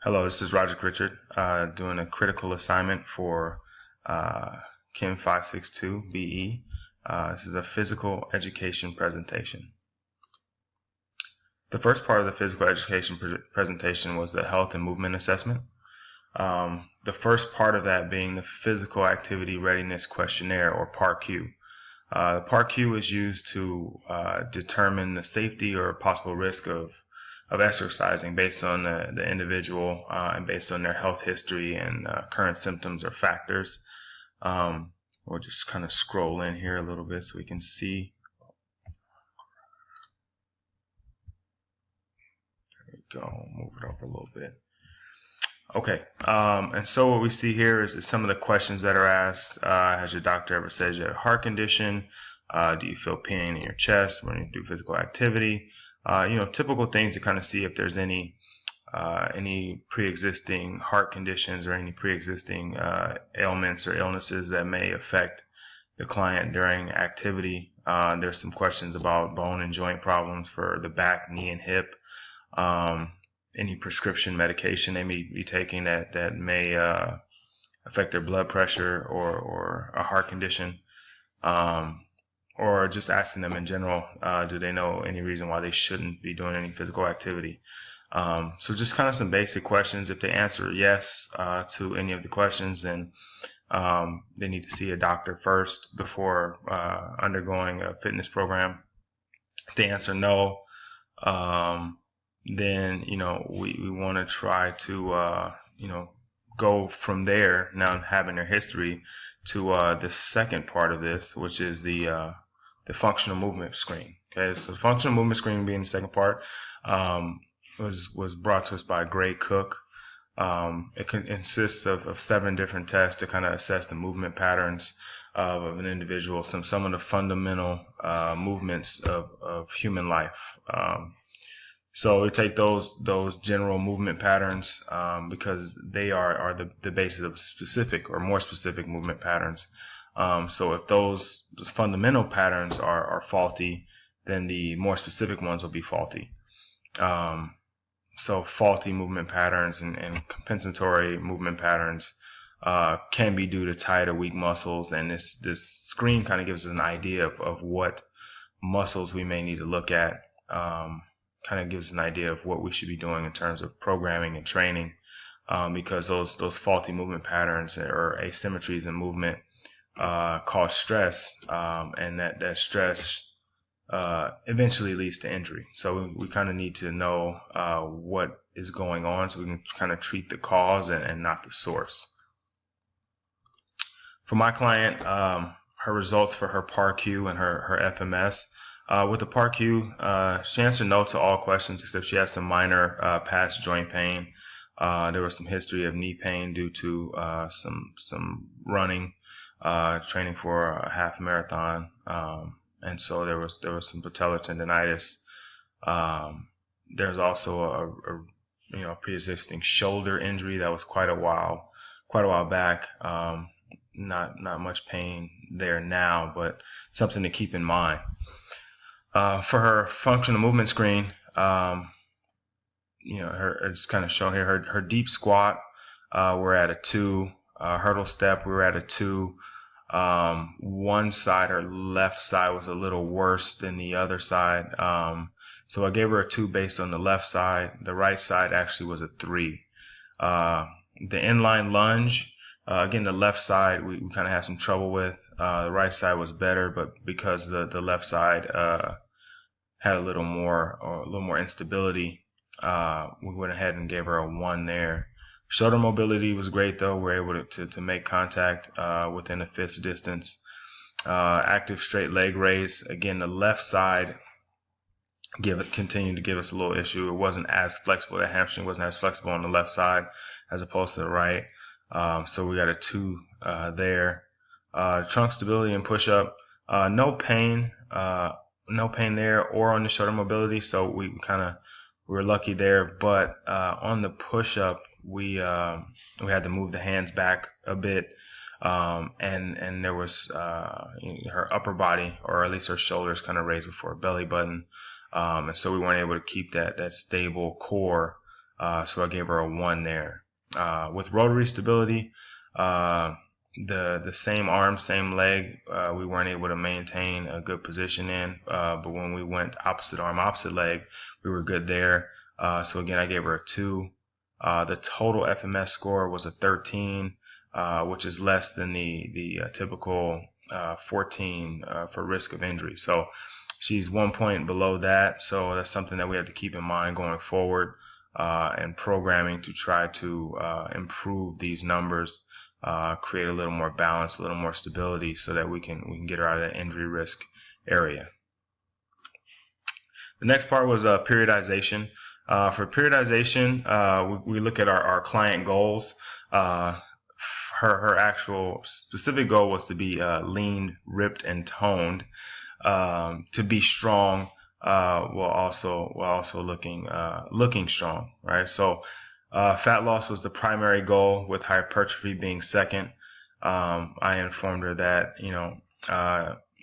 Hello, this is Roger Richard doing a critical assignment for KIN562 BE. This is a physical education presentation. The first part of the physical education presentation was the health and movement assessment. The first part of that being the physical activity readiness questionnaire, or PAR-Q. The PAR-Q is used to determine the safety or possible risk of exercising based on the individual and based on their health history and current symptoms or factors. We'll just kind of scroll in here a little bit so we can see. There we go. Move it up a little bit. Okay, and so what we see here is some of the questions that are asked. Has your doctor ever said you have a heart condition? Do you feel pain in your chest when you do physical activity? Typical things to kind of see if there's any pre-existing heart conditions or any pre-existing ailments or illnesses that may affect the client during activity. There's some questions about bone and joint problems for the back, knee, and hip. Any prescription medication they may be taking that may affect their blood pressure or a heart condition. Or just asking them in general, do they know any reason why they shouldn't be doing any physical activity? So just kind of some basic questions. If they answer yes to any of the questions, then they need to see a doctor first before undergoing a fitness program. If they answer no, then we want to try to go from there, now having their history, to the second part of this, which is the functional movement screen. Okay, so the functional movement screen being the second part was brought to us by Gray Cook. It consists of 7 different tests to kind of assess the movement patterns of an individual, some of the fundamental movements of human life. So we take those general movement patterns because they are the basis of specific or more specific movement patterns. So if those fundamental patterns are faulty, then the more specific ones will be faulty. So faulty movement patterns and compensatory movement patterns can be due to tight or weak muscles, and this screen kind of gives us an idea of what muscles we may need to look at. Kind of gives an idea of what we should be doing in terms of programming and training, because those faulty movement patterns or asymmetries in movement cause stress, and that stress eventually leads to injury. So we kind of need to know what is going on so we can kind of treat the cause and not the source. For my client, her results for her PAR-Q and her FMS. With the PAR-Q, she answered no to all questions except she had some minor past joint pain. There was some history of knee pain due to some running, training for a half marathon, and so there was some patellar tendonitis. There's also a pre-existing shoulder injury that was quite a while back. Not much pain there now, but something to keep in mind. For her functional movement screen, it's kind of shown here. Her deep squat, we're at a 2. Hurdle step, we were at a 2. One side, her left side, was a little worse than the other side. So I gave her a 2 based on the left side. The right side actually was a 3. The inline lunge, again, the left side we kind of had some trouble with. The right side was better, but because the left side had a little more instability, we went ahead and gave her a 1 there. Shoulder mobility was great, though. We were able to make contact within a fist's distance. Active straight leg raise. Again, the left side continued to give us a little issue. It wasn't as flexible. The hamstring wasn't as flexible on the left side as opposed to the right. So we got a 2 there. Trunk stability and push-up. No pain there or on the shoulder mobility. So we were lucky there. But on the push-up, we had to move the hands back a bit, and there was her upper body, or at least her shoulders, kind of raised before her belly button, and so we weren't able to keep that stable core So I gave her a 1 there. With rotary stability, the same arm, same leg, we weren't able to maintain a good position in. But when we went opposite arm, opposite leg, we were good there. So again, I gave her a 2. The total FMS score was a 13, which is less than the typical 14 for risk of injury. So she's 1 point below that. So that's something that we have to keep in mind going forward, and programming to try to improve these numbers, create a little more balance, a little more stability, so that we can get her out of that injury risk area. The next part was periodization. For periodization, we look at our client goals. Her actual specific goal was to be lean, ripped, and toned, to be strong, while also looking strong, right? So fat loss was the primary goal, with hypertrophy being second. I informed her that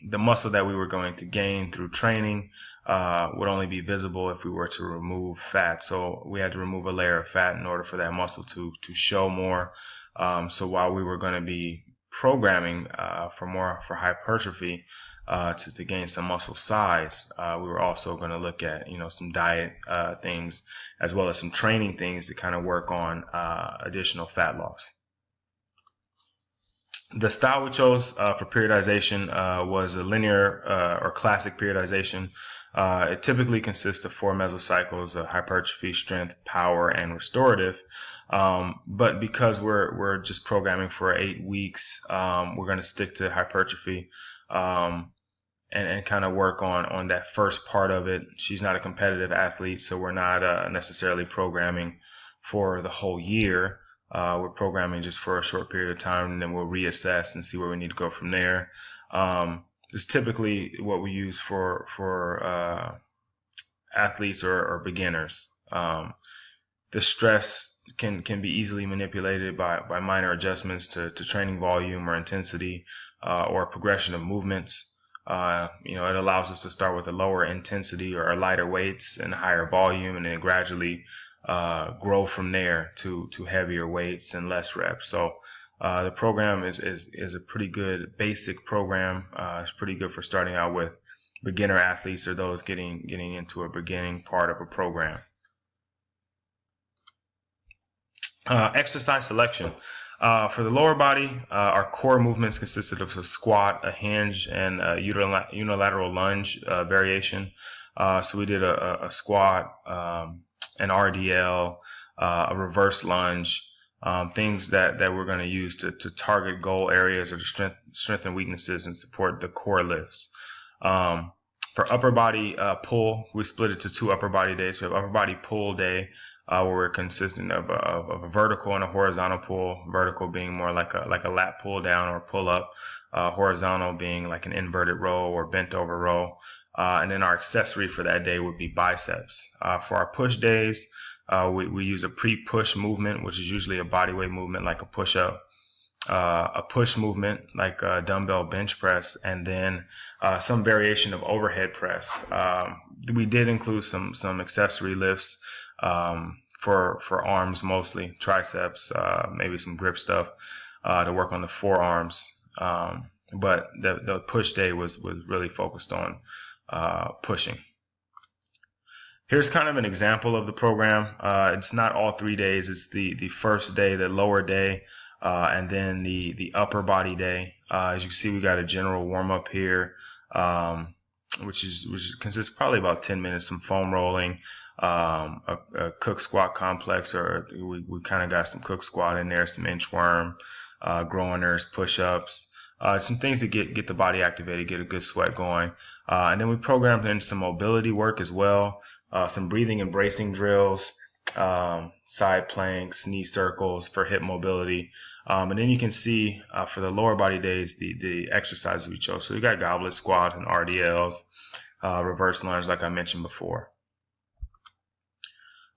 the muscle that we were going to gain through training would only be visible if we were to remove fat. So we had to remove a layer of fat in order for that muscle to show more. So while we were going to be programming for hypertrophy, to gain some muscle size, we were also going to look at some diet things, as well as some training things to kind of work on additional fat loss. The style we chose for periodization was a linear or classic periodization. It typically consists of 4 mesocycles: hypertrophy, strength, power, and restorative. But because we're just programming for 8 weeks, we're going to stick to hypertrophy, and kind of work on that first part of it. She's not a competitive athlete, so we're not necessarily programming for the whole year. We're programming just for a short period of time, and then we'll reassess and see where we need to go from there. It's typically what we use for athletes or beginners. The stress can be easily manipulated by minor adjustments to training volume or intensity, or progression of movements. It allows us to start with a lower intensity or lighter weights and higher volume, and then gradually grow from there to heavier weights and less reps. So the program is a pretty good basic program. It's pretty good for starting out with beginner athletes or those getting into a beginning part of a program. Exercise selection. For the lower body, our core movements consisted of a squat, a hinge, and a unilateral lunge variation. So we did a squat, an RDL, a reverse lunge, things that we're going to use to target goal areas or to strengthen weaknesses and support the core lifts. For upper body pull, we split it to 2 upper body days. We have upper body pull day, where we're consisting of a vertical and a horizontal pull. Vertical being more like a lat pull down or pull up. Horizontal being like an inverted row or bent over row. And then our accessory for that day would be biceps. For our push days, we use a pre-push movement, which is usually a bodyweight movement like a push-up, a push movement like a dumbbell bench press, and then some variation of overhead press. We did include some accessory lifts for arms, mostly triceps, maybe some grip stuff to work on the forearms. But the push day was really focused on pushing. Here's kind of an example of the program. It's not all 3 days. It's the first day, the lower day, and then the upper body day. As you can see, we got a general warm up here, which consists probably about 10 minutes, some foam rolling, a cook squat complex, or we kind of got some cook squat in there, some inchworm, groiners, push-ups, some things to get the body activated, get a good sweat going. And then we programmed in some mobility work as well, some breathing and bracing drills, side planks, knee circles for hip mobility. And then you can see for the lower body days, the exercises we chose. So we got goblet squat and RDLs, reverse lunge like I mentioned before.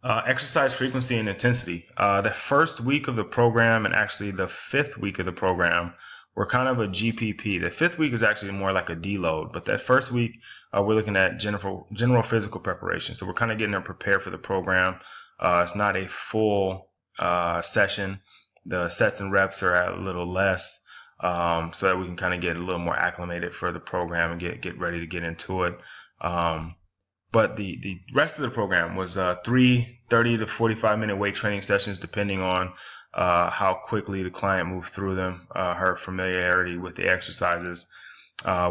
Exercise frequency and intensity. The first week of the program and actually the 5th week of the program were kind of a GPP. The 5th week is actually more like a deload, but that first week we're looking at general physical preparation. So we're kind of getting them prepared for the program. It's not a full session. The sets and reps are at a little less, so that we can kind of get a little more acclimated for the program and get ready to get into it. But the rest of the program was 3 30 to 45-minute weight training sessions, depending on how quickly the client moved through them, her familiarity with the exercises.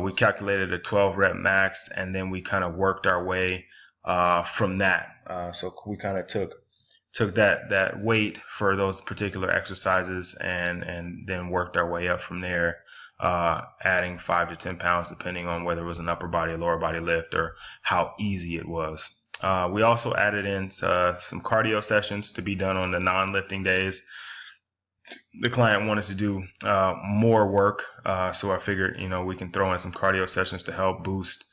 We calculated a 12 rep max, and then we kind of worked our way from that. So we kind of took that weight for those particular exercises and then worked our way up from there, adding 5 to 10 pounds depending on whether it was an upper body or lower body lift or how easy it was. We also added in some cardio sessions to be done on the non-lifting days. The client wanted to do more work, so I figured, we can throw in some cardio sessions to help boost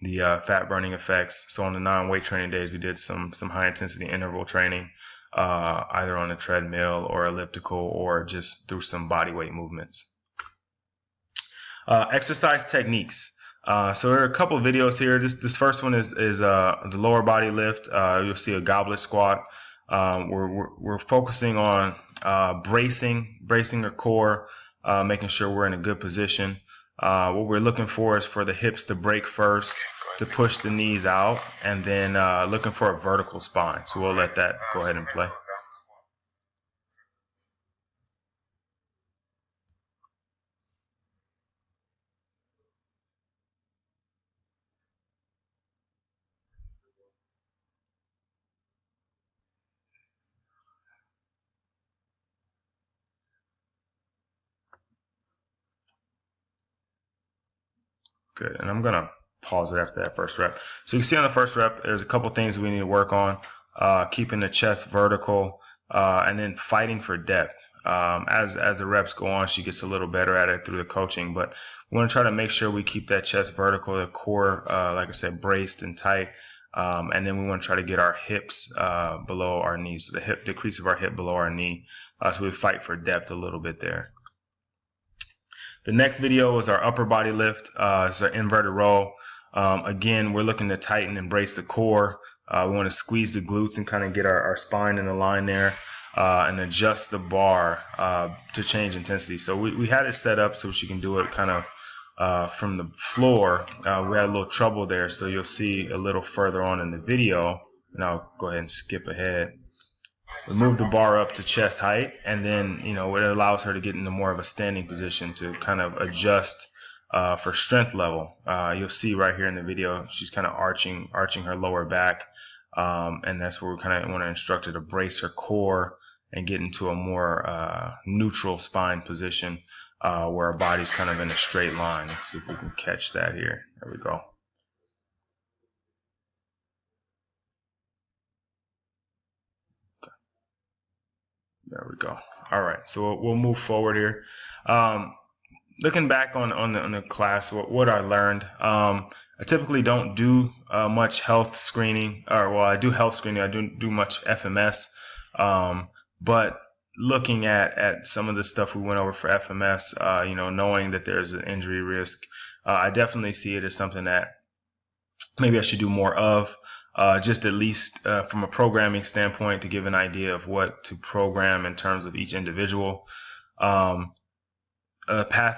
the fat burning effects. So on the non-weight training days, we did some high intensity interval training, either on a treadmill or elliptical or just through some body weight movements. Exercise techniques. So there are a couple of videos here. This first one is the lower body lift. You'll see a goblet squat. We're focusing on bracing the core, making sure we're in a good position. What we're looking for is for the hips to break first, to push the knees out, and then looking for a vertical spine. So we'll let that go ahead and play. Good, and I'm gonna pause it after that first rep. So you can see on the first rep, there's a couple things we need to work on. Keeping the chest vertical, and then fighting for depth. As the reps go on, she gets a little better at it through the coaching, but we want to try to make sure we keep that chest vertical, the core, like I said, braced and tight. And then we want to try to get our hips below our knees, so the crease of our hip below our knee, so we fight for depth a little bit there. The next video is our upper body lift. It's our inverted row. Again, we're looking to tighten and brace the core. We want to squeeze the glutes and kind of get our spine in a line there, and adjust the bar to change intensity. So we had it set up so she can do it kind of from the floor. We had a little trouble there, so you'll see a little further on in the video, and I'll go ahead and skip ahead. We move the bar up to chest height, and then it allows her to get into more of a standing position to kind of adjust for strength level. You'll see right here in the video, she's kind of arching her lower back, and that's where we kind of want to instruct her to brace her core and get into a more neutral spine position, where our body's kind of in a straight line. Let's see if we can catch that here. There we go. There we go. All right, so we'll move forward here. Looking back on the class, what I learned, I typically don't do much health screening, I do health screening. I do much FMS, but looking at some of the stuff we went over for FMS, knowing that there's an injury risk, I definitely see it as something that maybe I should do more of. Just at least from a programming standpoint, to give an idea of what to program in terms of each individual. Path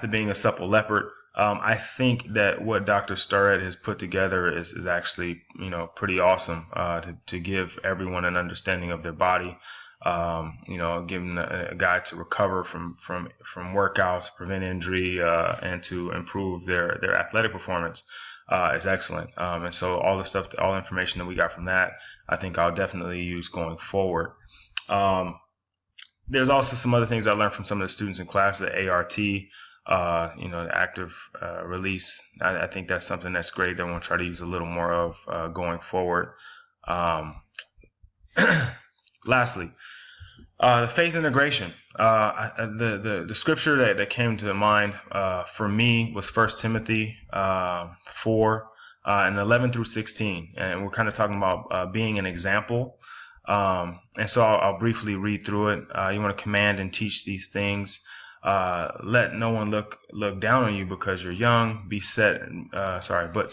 to being a supple leopard. I think that what Dr. Starrett has put together is actually pretty awesome, to give everyone an understanding of their body. Giving a guide to recover from workouts, prevent injury, and to improve their athletic performance. Is excellent. And so all the information that we got from that, I think I'll definitely use going forward. There's also some other things I learned from some of the students in class, the ART, the active release. I think that's something that's great that I want to try to use a little more of going forward. Lastly, the faith integration. The scripture that came to mind for me was 1 Timothy 4 and 11 through 16, and we're kind of talking about being an example. And so I'll briefly read through it. You want to command and teach these things. Let no one look down on you because you're young. But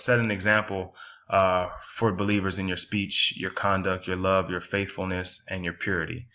set an example for believers in your speech, your conduct, your love, your faithfulness, and your purity.